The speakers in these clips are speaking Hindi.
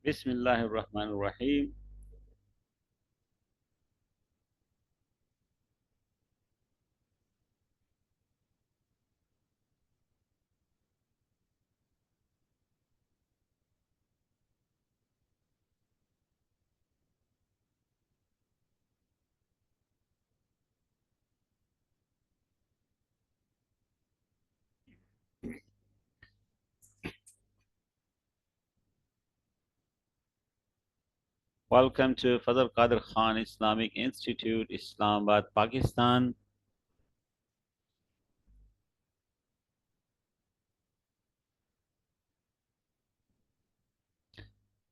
बिस्मिल्लाहिर्रहमानिर्रहीम। Welcome to Fazl Qadir Khan Islamic Institute, Islamabad, Pakistan.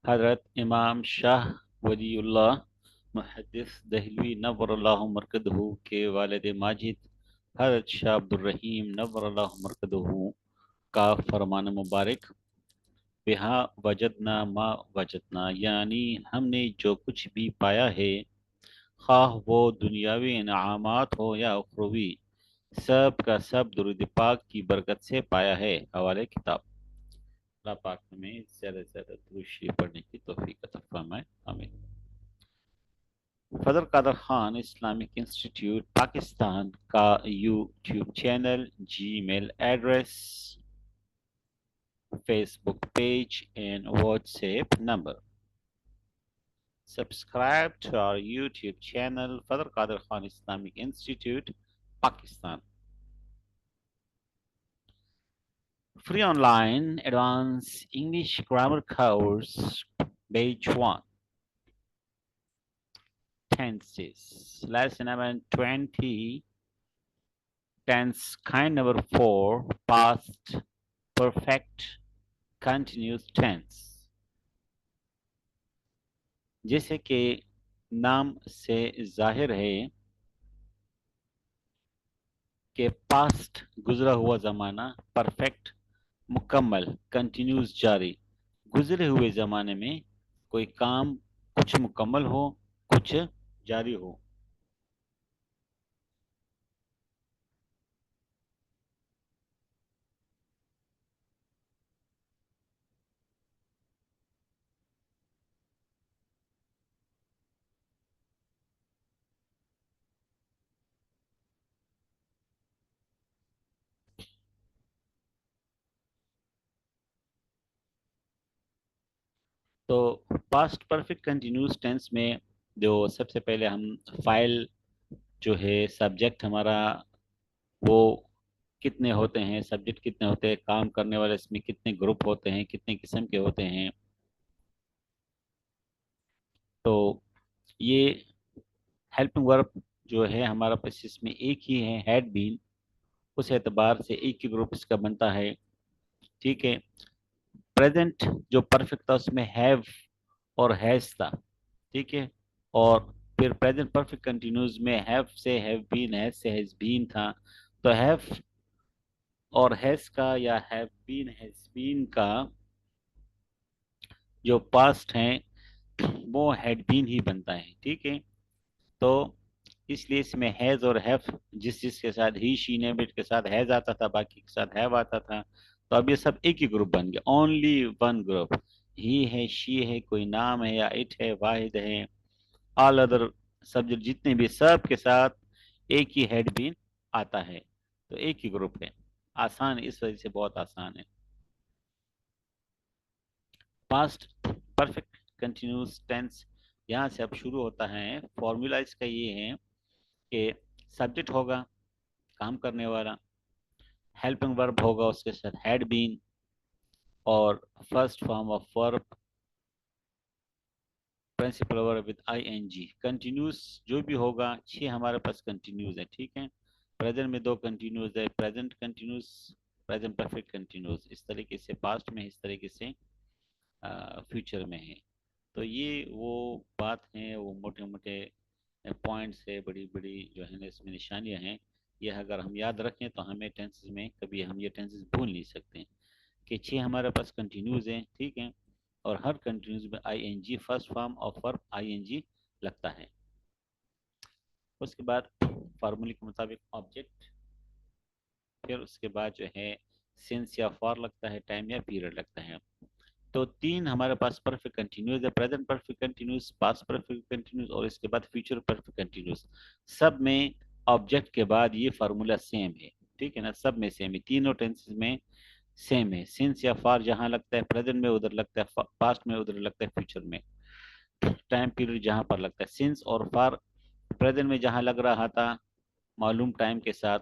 हजरत इमाम शाह वलीउल्लाह मुहद्दिस दहलवी नव्वरल्लाहु मरकदहू के वालिद माजिद हजरत शाह अब्दुल रहीम नव्वरल्लाहु मरकदहू का फरमान मुबारक, बिहा वजदना मा वजदना, यानी हमने जो कुछ भी पाया है, खाह वो दुनियावी इनामात हो या उखरवी, सब का सब दुरूद पाक की बरकत से पाया है। हवाले किताब। अल्लाह पाक हमें ज़्यादा से ज़्यादा दुरूद शरीफ पढ़ने की तौफीक अता फरमाए, आमीन। फजल कादर खान इस्लामिक इंस्टीट्यूट पाकिस्तान का YouTube channel, Gmail address, Facebook page and WhatsApp number. Subscribe to our YouTube channel, Fadl Qadir Khan Islamic Institute, Pakistan. Free online advanced English grammar course, Page 1. Tenses. Lesson number 20. Tense kind number 4. Past perfect continuous tense. जैसे कि नाम से जाहिर है कि पास्ट गुजरा हुआ ज़माना, परफेक्ट मुकम्मल, कंटिन्यूस जारी। गुजरे हुए ज़माने में कोई काम कुछ मुकम्मल हो, कुछ जारी हो। तो पास्ट परफेक्ट कंटिन्यूस टेंस में जो सबसे पहले हम फाइल जो है, सब्जेक्ट हमारा, वो कितने होते हैं, सब्जेक्ट कितने होते हैं, काम करने वाले इसमें कितने ग्रुप होते हैं, कितने किस्म के होते हैं। तो ये हेल्पिंग वर्ब जो है हमारा पास इसमें एक ही है, हैड बीन। उस एतबार से एक ही ग्रुप इसका बनता है, ठीक है। प्रेजेंट जो परफेक्ट था उसमें हैव और हैज था, ठीक है। और फिर प्रेजेंट परफेक्ट कंटिन्यूस में हैव से हैव बीन, हैज से हैज बीन था। तो हैव और हैज का या हैव बीन हैज बीन का जो पास्ट है वो हैड बीन ही बनता है, ठीक है। तो इसलिए इसमें हैज और हैव, जिस जिसके साथ ही शी नेम इट के साथ हैज आता था, बाकी के साथ हैव आता था। तो अब ये सब एक ही ग्रुप बन गया, ओनली वन ग्रुप। ही है, शी है, कोई नाम है या इट है, वाहिद है, ऑल अदर सब्जेक्ट जितने भी, सब के साथ एक ही हेड बीन आता है। तो एक ही ग्रुप है। आसान, इस वजह से बहुत आसान है। पास्ट परफेक्ट कंटिन्यूस टेंस यहाँ से अब शुरू होता है। फॉर्मूला इसका ये है कि सब्जेक्ट होगा काम करने वाला, हेल्पिंग वर्ब होगा उसके साथ हैड बीन, और first form of verb principal verb with I N G. Continuous जो भी होगा, छह हमारे पास कंटिन्यूस है, ठीक है। प्रेजेंट में दो कंटिन्यूस है, present continuous, present perfect continuous. इस तरीके से पास्ट में, इस तरीके से फ्यूचर में है। तो ये वो बात है, वो मोटे मोटे पॉइंट्स है, बड़ी बड़ी जो है ना इसमें निशानियां हैं। ये अगर हम याद रखें तो हमें टेंसेस में कभी हम ये टेंसेस भूल नहीं सकते कि छह हमारे पास कंटिन्यूज हैं, ठीक है। और हर कंटिन्यूज में I N G, first form of verb I N G लगता है। उसके बाद फार्मूले के मुताबिक ऑब्जेक्ट फिर उसके बाद जो है सिंस या फॉर लगता है, टाइम या पीरियड लगता है। तो तीन हमारे पास परफेक्ट कंटिन्यूस है, present perfect continuous, past perfect continuous और इसके बाद फ्यूचर परफेक्ट कंटिन्यूस। सब में ऑब्जेक्ट के बाद ये फार्मूला सेम है, ठीक है ना, सब में सेम है, तीनों टेंसेस में सेम है। सिंस या फार जहाँ लगता है प्रेजेंट में उधर लगता है, पास्ट में उधर लगता है, फ्यूचर में टाइम पीरियड जहाँ पर लगता है। सिंस और फार प्रेजेंट में जहाँ लग रहा था मालूम टाइम के साथ,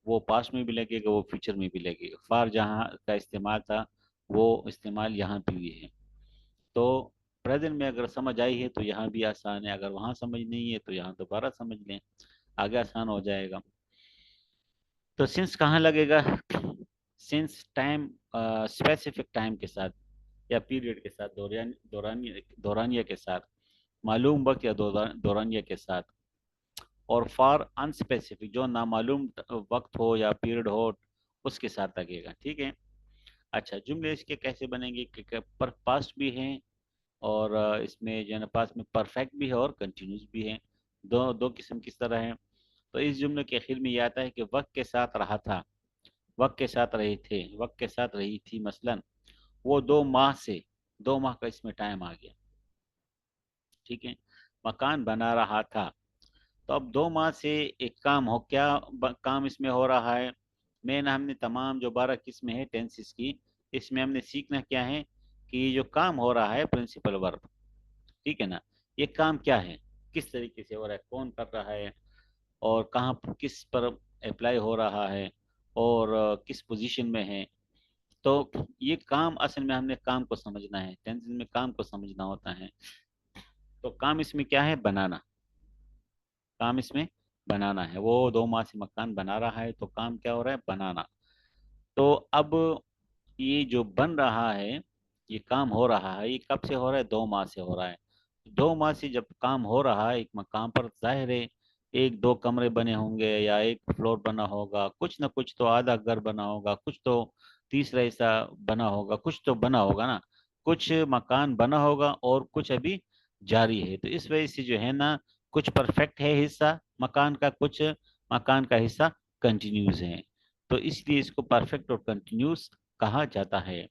वो पास्ट में भी लगेगा, वो फ्यूचर में भी लगेगा। फार जहाँ का इस्तेमाल था वो इस्तेमाल यहाँ पे भी है। तो प्रेजेंट में अगर समझ आई है तो यहाँ भी आसान है, अगर वहाँ समझ नहीं है तो यहाँ दोबारा समझ लें, आगे आसान हो जाएगा। तो सिंस कहाँ लगेगा? सिंस टाइम स्पेसिफिक टाइम के साथ या पीरियड के साथ, दौरानिया के साथ, मालूम वक्त या दौरानिया के साथ। और फॉर अनस्पेसिफिक जो नामालूम वक्त हो या पीरियड हो उसके साथ लगेगा, ठीक है। अच्छा, जुमले इसके कैसे बनेंगे कि पर पास्ट भी हैं और इसमें जो है पास्ट में परफेक्ट भी है और कंटिन्यूस भी है। दो दो किस्म किस तरह है? तो इस जुमले के आखिर में यह आता है कि वक्त के साथ रहा था, वक्त के साथ रहे थे, वक्त के साथ रही थी। मसलन वो 2 माह से, 2 माह का इसमें टाइम आ गया, ठीक है। मकान बना रहा था, तो अब 2 माह से एक काम हो, क्या काम इसमें हो रहा है? मेन हमने तमाम जो 12 किस्में हैं टेंसेस की, इसमें हमने सीखना क्या है कि ये जो काम हो रहा है प्रिंसिपल वर्ब, ठीक है ना, ये काम क्या है, किस तरीके से हो रहा है, कौन कर रहा है और कहाँ किस पर अप्लाई हो रहा है और किस पोजीशन में है। तो ये काम असल में हमने काम को समझना है, टेंसेस में काम को समझना होता है। तो काम इसमें क्या है? बनाना। काम इसमें बनाना है, वो 2 माह से मकान बना रहा है, तो काम क्या हो रहा है? बनाना। तो अब ये जो बन रहा है, ये काम हो रहा है, ये कब से हो रहा है? 2 माह से हो रहा है। 2 माह से जब काम हो रहा है एक मकान पर, जाहिर है एक दो कमरे बने होंगे या एक फ्लोर बना होगा, कुछ ना कुछ तो, आधा घर बना होगा, कुछ तो तीसरा हिस्सा बना होगा, कुछ तो बना होगा ना, कुछ मकान बना होगा और कुछ अभी जारी है। तो इस वजह से जो है ना, कुछ परफेक्ट है हिस्सा मकान का, कुछ मकान का हिस्सा कंटिन्यूस है। तो इसलिए इसको परफेक्ट और कंटिन्यूस कहा जाता है।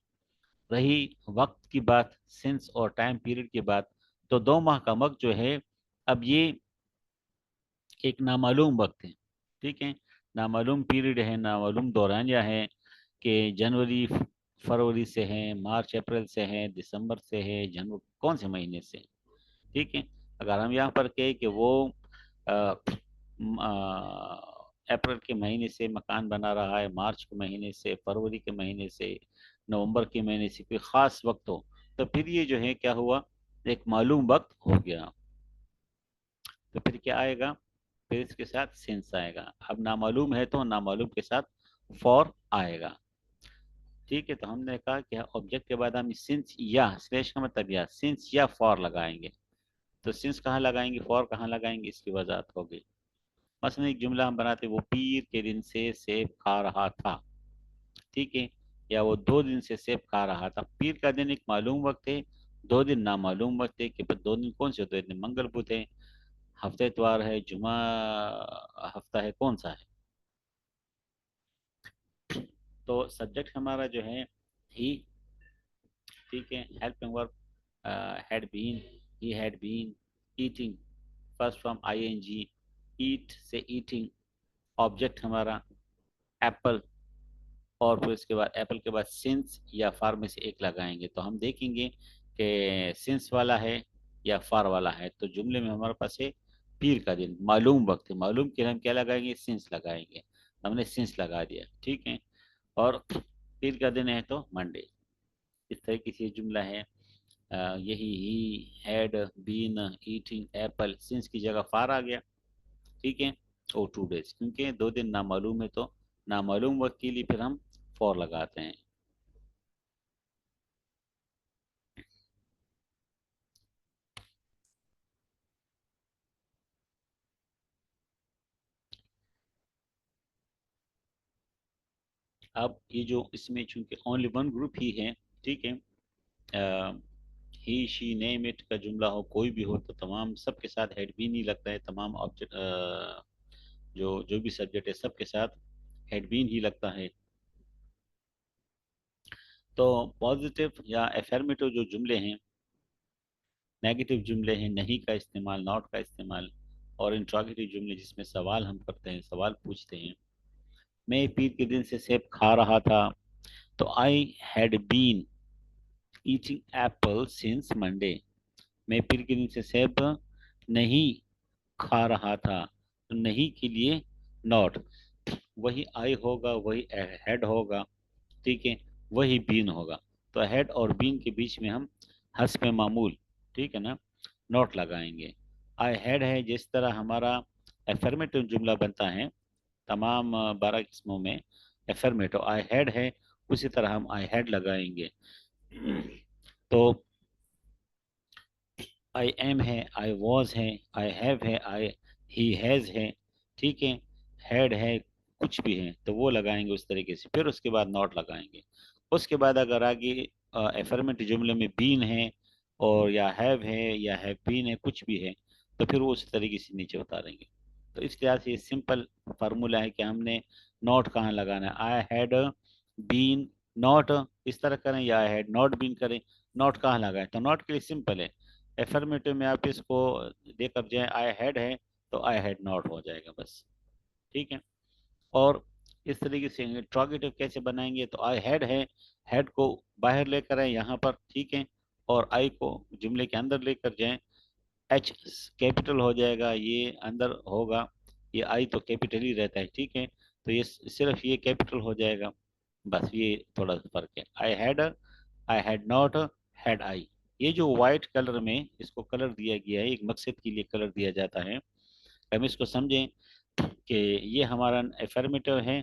रही वक्त की बात, सिंस और टाइम पीरियड की बात, तो 2 माह का वक्त जो है, अब ये एक नामालूम वक्त है, ठीक है। नामालूम पीरियड है, नामालूम दौरानिया है कि जनवरी फरवरी से है, मार्च अप्रैल से है, दिसंबर से है, जनवरी कौन से महीने से, ठीक है। अगर हम यहाँ पर कहें कि वो अप्रैल के महीने से मकान बना रहा है, मार्च के महीने से, फरवरी के महीने से, नवंबर के महीने से, कोई ख़ास वक्त हो, तो फिर ये जो है क्या हुआ? एक मालूम वक्त हो गया। तो फिर क्या आएगा? फिर इसके साथ सिंस आएगा। अब नामालूम है तो नामालूम के साथ फॉर आएगा, ठीक है। तो हमने कहा कि ऑब्जेक्ट के बाद हम सिंस या स्लैश का मतलब या सिंस या फॉर लगाएंगे। तो सिंस कहाँ लगाएंगे, फॉर कहाँ लगाएंगे, इसकी वजाहत होगी। मसलन एक जुमला हम बनाते, वो पीर के दिन से सेब खा रहा था, ठीक है। या वो 2 दिन से सेब खा रहा था। पीर का दिन एक मालूम वक्त है, 2 दिन नामालूम वक्त है कि 2 दिन कौन से होते हैं? मंगल बुध है, हफ्ते इतवार है, जुमा हफ्ता है, कौन सा है? तो सब्जेक्ट हमारा जो है ही, ठीक है। Helping verb had been, he had been. Eating first from ING, eat से ईटिंग। ऑब्जेक्ट हमारा एप्पल, और फिर उसके बाद एप्पल के बाद सिंस या फार में से एक लगाएंगे। तो हम देखेंगे कि सिंस वाला है या फार वाला है। तो जुमले में हमारे पास है पीर का दिन, मालूम वक्त है, मालूम के लिए हम क्या लगाएंगे? सिंस लगाएंगे। हमने सिंस लगा दिया, ठीक है। और पीर का दिन है तो मंडे। इस तरीके से जुमला है। यही ही had been eating apple, since की जगह फार आ गया, ठीक है। और 2 डेज, क्योंकि 2 दिन नामालूम है तो नामालूम वक्त के लिए फिर हम फॉर लगाते हैं। अब ये जो इसमें चूंकि ओनली वन ग्रुप ही है, ठीक है, ही शी नेम इट का जुमला हो, कोई भी हो, तो तमाम सबके साथ हेड भी नहीं लगता है, तमाम ऑब्जेक्ट जो जो भी सब्जेक्ट है सबके साथ हैड बीन ही लगता है। तो पॉजिटिव या एफर्मेटिव जो जुमले हैं, नेगेटिव जुमले हैं नहीं का इस्तेमाल, नॉट का इस्तेमाल, और इंट्रोगेटिव जुमले जिसमें सवाल हम करते हैं, सवाल पूछते हैं। मैं पीर के दिन से सेब खा रहा था, तो I had been eating apple since Monday. मैं पीर के दिन से सेब नहीं खा रहा था, तो नहीं के लिए नॉट, वही आई होगा, वही हैड होगा, ठीक है, वही बीन होगा। तो हेड और बीन के बीच में हम हस्फ मामूल, ठीक है ना, नोट लगाएंगे। आई हैड है जिस तरह हमारा एफर्मेटिव जुमला बनता है तमाम 12 किस्मों में, एफर्मेटिव आई हैड है, उसी तरह हम आई हैड लगाएंगे। तो आई एम है, आई वॉज है, आई हैव है, आई ही हैज़ है, ठीक है, हैड है, कुछ भी है तो वो लगाएंगे उस तरीके से, फिर उसके बाद नॉट लगाएंगे। उसके बाद अगर आगे एफर्मेटिव जुमले में बीन है और या हैव है या हैव बीन है, कुछ भी है, तो फिर वो उस तरीके से नीचे उतारेंगे। तो इस लिहाज से ये सिंपल फार्मूला है कि हमने नॉट कहाँ लगाना है। आई हैड बीन नॉट इस तरह करें या आई हैड नॉट बीन करें, नॉट कहाँ लगाएं, तो नॉट के लिए सिंपल है। एफर्मेटिव में आप इसको देकर जाए आई हैड है तो आई हैड नॉट हो जाएगा बस, ठीक है। और इस तरीके से इंट्रोगेटिव कैसे बनाएंगे, तो आई हैड है, हेड को बाहर लेकर आए यहाँ पर, ठीक है, और आई को जुमले के अंदर लेकर जाएं, एच कैपिटल हो जाएगा, ये अंदर होगा, ये आई तो कैपिटल ही रहता है, ठीक है, तो ये सिर्फ ये कैपिटल हो जाएगा, बस ये थोड़ा सा फर्क है। आई हैड नॉट, हैड आई। ये जो वाइट कलर में इसको कलर दिया गया है, एक मकसद के लिए कलर दिया जाता है। हम इसको समझें कि ये हमारा एफर्मेटिव है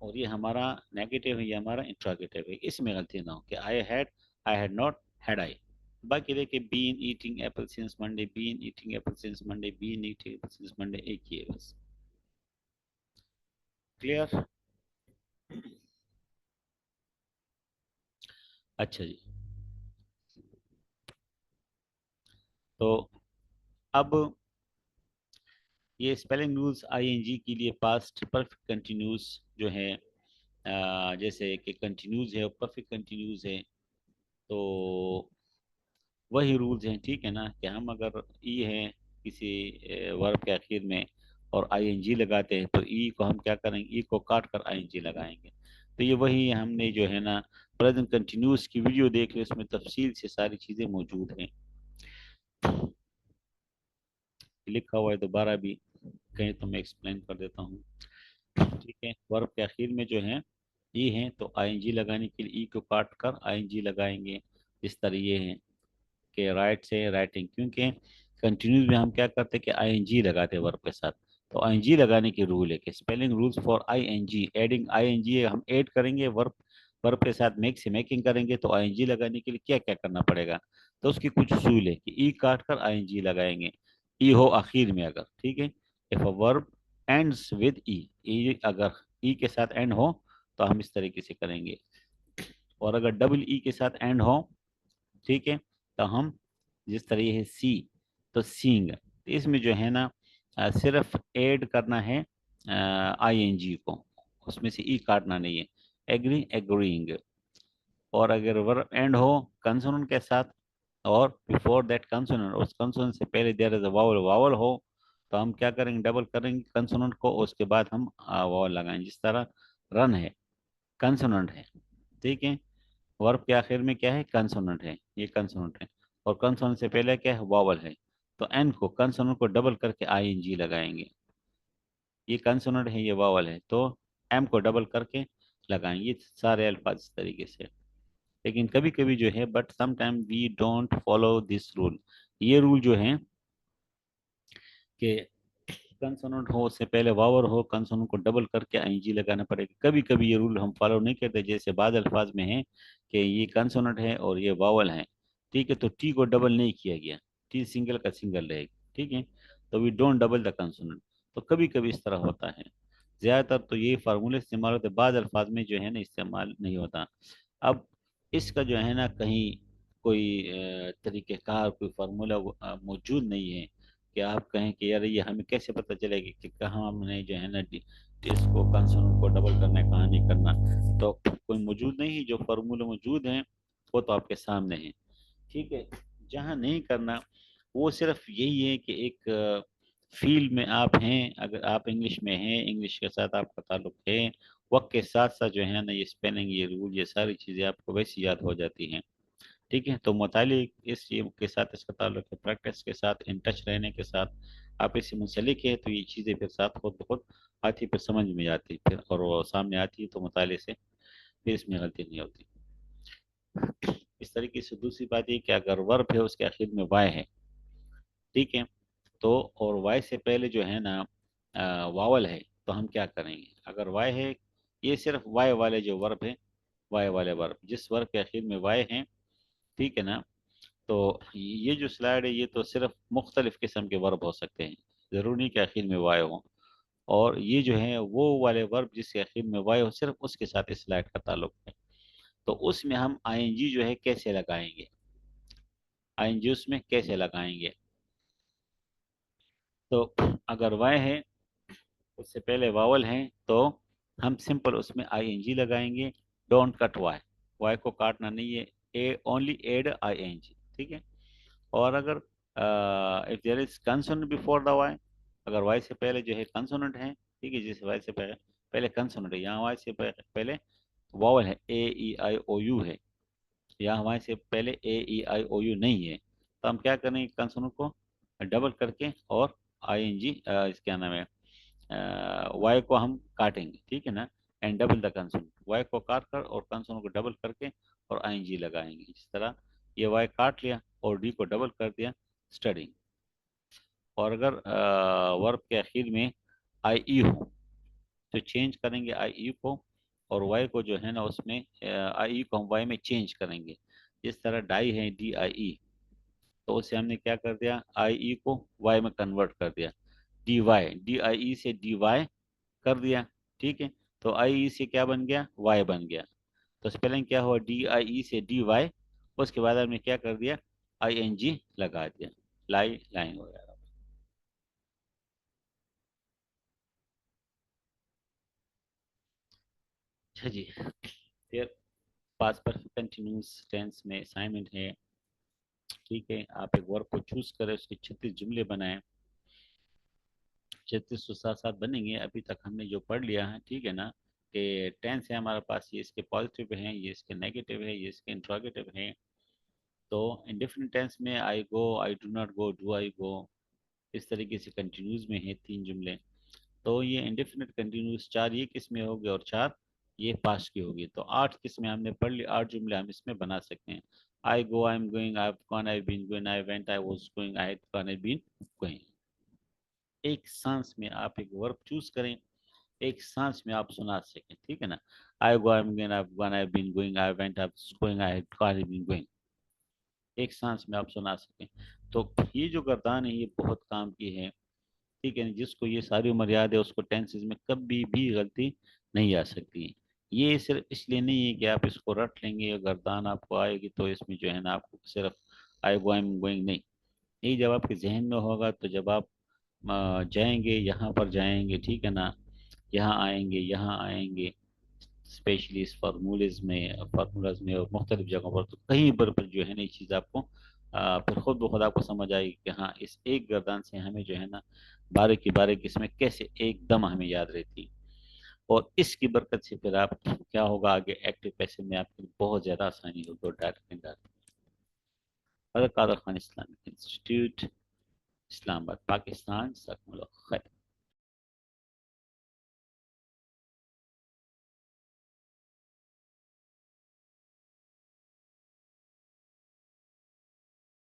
और ये हमारा नेगेटिव है, ये हमारा इंट्रोगेटिव है, इसमें गलती ना हो कि I had not, had I. बाकी देखिए been eating apple since Monday, been eating apple since Monday, been eating apple since Monday, एक ही है बस। क्लियर? अच्छा जी। तो अब ये स्पेलिंग रूल्स आईएनजी के लिए पास्ट परफेक्ट कंटिन्यूस जो है, जैसे कि कंटिन्यूज है और परफेक्ट कंटिन्यूज है, तो वही रूल्स हैं, ठीक है ना, कि हम अगर ई है किसी वर्ब के आखिर में और आईएनजी लगाते हैं, तो ई को हम क्या करेंगे, ई को काट कर आईएनजी लगाएंगे। तो ये वही हमने जो है ना प्रेजेंट कंटिन्यूस की वीडियो देख ली, उसमें तफसील से सारी चीज़ें मौजूद हैं, लिखा हुआ है, दोबारा भी कहीं तो मैं एक्सप्लेन कर देता हूँ। ठीक है, वर्ब के आखिर में जो है ई है, तो आईएनजी लगाने के लिए ई को काट कर आईएनजी लगाएंगे। इस तरह ये है कि राइट से राइटिंग, क्योंकि कंटिन्यूस में हम क्या करते हैं कि आईएनजी लगाते हैं वर्ब के साथ। तो आईएनजी लगाने की रूल है कि spelling rules for I N G, adding I N G, हम ऐड करेंगे वर्ब, वर्ब के साथ मेक से मेकिंग करेंगे, तो आईएनजी लगाने के लिए क्या क्या करना पड़ेगा, तो उसकी कुछ उसूल है कि ई काट कर आईएनजी लगाएंगे, ई हो आखिर में अगर, ठीक है, if a verb ends with E, E अगर ई के साथ एंड हो तो हम इस तरीके से करेंगे, और अगर डबल ई के साथ एंड हो, ठीक है, तो हम जिस तरह है सी, तो सींग, तो इसमें जो है ना सिर्फ ऐड करना है आईएनजी को, उसमें से ई काटना नहीं है। Agree, agreeing. और अगर वर्ब एंड हो कंसोनेंट के साथ, और बिफोर दैट कंसोनेंट, उस कंसोनेंट से पहले there is a vowel, vowel हो, तो हम क्या करेंगे, डबल करेंगे कंसोनेंट को, उसके बाद हम वावल लगाएंगे। जिस तरह रन है, कंसोनेंट है, ठीक है, वर्ब के आखिर में क्या है, कंसोनेंट है, ये कंसोनेंट है, और कंसोनेंट से पहले क्या है, वावल है, तो एन को कंसोनेंट को डबल करके आईएनजी लगाएंगे। ये कंसोनेंट है, ये वावल है, तो एम को डबल करके लगाएंगे। ये सारे अल्फाज इस तरीके से। लेकिन कभी कभी जो है, but sometime we don't follow this rule, ये रूल जो है कि कंसोनेंट हो उससे पहले वावर हो, कंसोनेंट को डबल करके आईएनजी लगाना पड़ेगा। कभी कभी ये रूल हम फॉलो नहीं करते, जैसे बाद अल्फाज में है कि ये कंसोनेंट है और ये वावल है, ठीक है, तो टी को डबल नहीं किया गया, टी सिंगल का सिंगल रहेगा, ठीक है, तो we don't double the consonant. तो कभी कभी इस तरह होता है, ज़्यादातर तो ये फार्मूले इस्तेमाल होते हैं, बाद अल्फाज में जो है ना इस्तेमाल नहीं होता। अब इसका जो है ना कहीं कोई तरीक़ेकार, कोई फार्मूला मौजूद नहीं है कि आप कहें कि यार ये हमें कैसे पता चलेगा कि कहाँ हमने जो है ना इसको कंसोनेंट को डबल करना है, कहाँ नहीं करना। तो कोई मौजूद नहीं, जो फार्मूले मौजूद हैं वो तो आपके सामने हैं, ठीक है। जहाँ नहीं करना वो सिर्फ यही है कि एक फील्ड में आप हैं, अगर आप इंग्लिश में हैं, इंग्लिश के साथ आपका ताल्लुक है, वक्त के साथ साथ जो है ना ये स्पेलिंग, ये रूल, ये सारी चीज़ें आपको वैसी याद हो जाती हैं, ठीक है। तो मुताले इस चीज़ के साथ इसका ताल्लुक है, प्रैक्टिस के साथ, इन टच रहने के साथ आप इससे मुंसलिक है, तो ये चीज़ें फिर साथ खुद ब खुद आती, फिर समझ में आती, फिर और वो सामने आती है, तो मुताले से फिर इसमें गलती नहीं होती। इस तरीके से दूसरी बात ये कि अगर वर्ब है उसके आखिर में वाई है, ठीक है, तो और वाई से पहले जो है ना वावल है, तो हम क्या करेंगे? अगर वाई है, ये सिर्फ वाई वाले जो वर्ब है, वाई वाले वर्ब, जिस वर्ब के आखिर में वाई है, ठीक है ना, तो ये जो स्लाइड है ये तो सिर्फ मुख्तलिफ किस्म के वर्ब हो सकते हैं, ज़रूरी नहीं कि आखिर में वाई हो। और ये जो है वो वाले वर्ब जिसके आखिर में वाई हो, सिर्फ उसके साथ इस स्लाइड का ताल्लुक है। तो उसमें हम आईएनजी जो है कैसे लगाएंगे, आईएनजी उसमें कैसे लगाएंगे? तो अगर वाई है, उससे पहले वावल है, तो हम सिंपल उसमें आईएनजी लगाएंगे। डोंट कट वाई, वाई को काटना नहीं है, ए ओनली एड आईएनजी, ठीक है। और अगर if there is consonant before the Y, अगर वाई से पहले जो है कंसोनेंट है, ठीक है, जैसे वाई से पहले पहले कंसोनेंट है, यहाँ वाई से पहले वावल है, ए ई आई ओ यू है, यहाँ वाई से पहले ए ई आई ओ यू नहीं है, तो हम क्या करेंगे? कंसोनेंट को डबल करके और आई एन जी, क्या नाम है, वाई को हम काटेंगे, ठीक है ना, and double the consonant, Y को काट कर और कंसोनेंट को डबल करके और आई एन जी लगाएंगे। इस तरह ये वाई काट लिया और डी को डबल कर दिया, स्टडी। और अगर वर्ब के आखिर में आई ई हो, तो चेंज करेंगे आई ई को, और वाई को जो है ना उसमें आई ई को हम वाई में चेंज करेंगे। जिस तरह डाई है डी आई ई, तो उसे हमने क्या कर दिया? आई ई को वाई में कन्वर्ट कर दिया, डी वाई, डी आई ई से डी वाई कर दिया, ठीक है। तो आई ई से क्या बन गया? वाई बन गया। तो स्पेलिंग क्या हुआ? डी आई ई से डी वाई, उसके बाद हमने क्या कर दिया? आई एन जी लगा दिया, लाई लाइन हो गया। अच्छा जी, फिर पास परफेक्ट कंटिन्यूस टेंस में असाइनमेंट है, ठीक है। आप एक वर्ब को चूज करें, उसके 36 जुमले बनाएं, 36 तो साथ साथ बनेंगे। अभी तक हमने जो पढ़ लिया है, ठीक है ना, कि टेंस है हमारे पास, ये इसके पॉजिटिव हैं, ये इसके नेगेटिव है, ये इसके इंट्रोगेटिव हैं। तो इंडिफिनिट टेंस में I go, I do not go, do I go, इस तरीके से कंटिन्यूज में है 3 जुमले। तो ये इंडेफिनिट कंटिन्यूस 4 ये किस्में होगी और 4 ये पास्ट की होगी। तो 8 किस्में हमने पढ़ ली, 8 जुमले हम इसमें बना सकते हैं। I go, I am going, I have gone, I been going, I went, I was going, I had gone, I been going. एक सांस में आप एक वर्ब चूज करें, एक सांस में आप सुना सकें, ठीक है ना। I go, I am going, I have gone, I have been going, I went, I was going, I had gone, I been going, एक सांस में आप सुना सकें। तो ये जो गर्दान है ये बहुत काम की है, ठीक है। जिसको ये सारी उम्र याद है उसको टेंसेस में कभी भी गलती नहीं आ सकती। ये सिर्फ इसलिए नहीं है कि आप इसको रट लेंगे और गर्दान आपको आएगी तो इसमें जो है ना आपको सिर्फ आई गो, आई एम गोइंग नहीं, ये जब आपके जहन में होगा, तो जब आप जाएंगे, यहाँ पर जाएंगे, ठीक है ना, यहाँ आएंगे, यहाँ आएंगे, स्पेशली इस फार्मूलाज में और मुख्तलिफ जगहों पर, तो कहीं पर जो है ना ये चीज़ आपको फिर खुद ब खुद आपको समझ आएगी कि हाँ इस एक गर्दान से हमें जो है ना बारीक बारीक इसमें कैसे एकदम हमें याद रहती। और इसकी बरकत से फिर आप क्या होगा आगे एक्टिव पैसिव में आपकी बहुत ज़्यादा आसानी होगी और direct Kadar Khan Islamic institute, Islamabad, Pakistan.